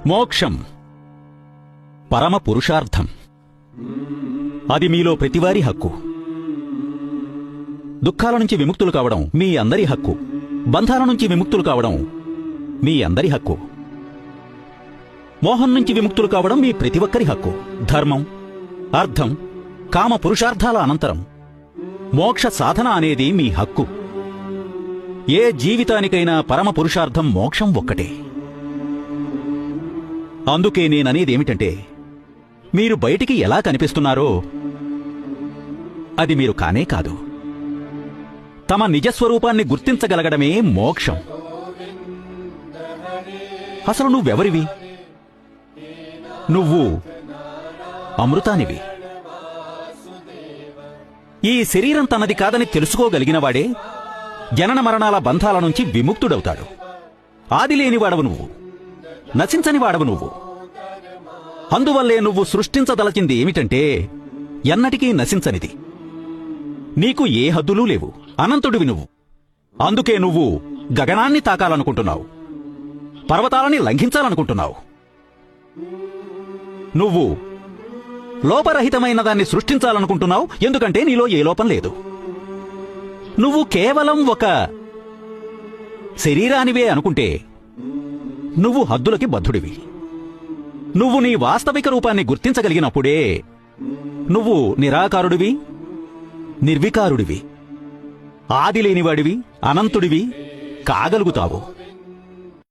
మోక్షం పరమ పురుషార్థం. అది మీలో ప్రతివారీ హక్కు. దుఃఖాల నుంచి విముక్తులు కావడం మీ అందరి హక్కు. బంధాల నుంచి విముక్తులు కావడం మీ అందరి హక్కు. మోహం నుంచి విముక్తులు కావడం మీ ప్రతి ఒక్కరి హక్కు. ధర్మం, అర్థం, కామ పురుషార్థాల అనంతరం మోక్ష సాధన అనేది మీ హక్కు. ఏ జీవితానికైనా పరమ పురుషార్థం మోక్షం ఒక్కటే. అందుకే నేననేదేమిటంటే, మీరు బయటికి ఎలా కనిపిస్తున్నారో అది మీరు కానే కాదు. తమ నిజస్వరూపాన్ని గుర్తించగలగడమే మోక్షం. అసలు నువ్వెవరివి? నువ్వు అమృతానివి. ఈ శరీరం తనది కాదని తెలుసుకోగలిగినవాడే జనన మరణాల బంధాల నుంచి విముక్తుడవుతాడు. ఆదిలేనివాడవు నువ్వు, నశించనివాడవు నువ్వు. అందువల్లే నువ్వు సృష్టించదలచింది ఏమిటంటే ఎన్నటికీ నశించనిది. నీకు ఏ హద్దులూ లేవు, అనంతుడివి నువ్వు. అందుకే నువ్వు గగనాన్ని తాకాలనుకుంటున్నావు, పర్వతాలని లంఘించాలనుకుంటున్నావు. నువ్వు లోపరహితమైన దాన్ని సృష్టించాలనుకుంటున్నావు, ఎందుకంటే నీలో ఏ లోపం లేదు. నువ్వు కేవలం ఒక శరీరానివే అనుకుంటే నువ్వు హద్దులకి బద్ధుడివి. నువ్వు నీ వాస్తవిక రూపాన్ని గుర్తించగలిగినప్పుడే నువ్వు నిరాకారుడివి, నిర్వికారుడివి, ఆదిలేనివాడివి, అనంతుడివి కాగలుగుతావు.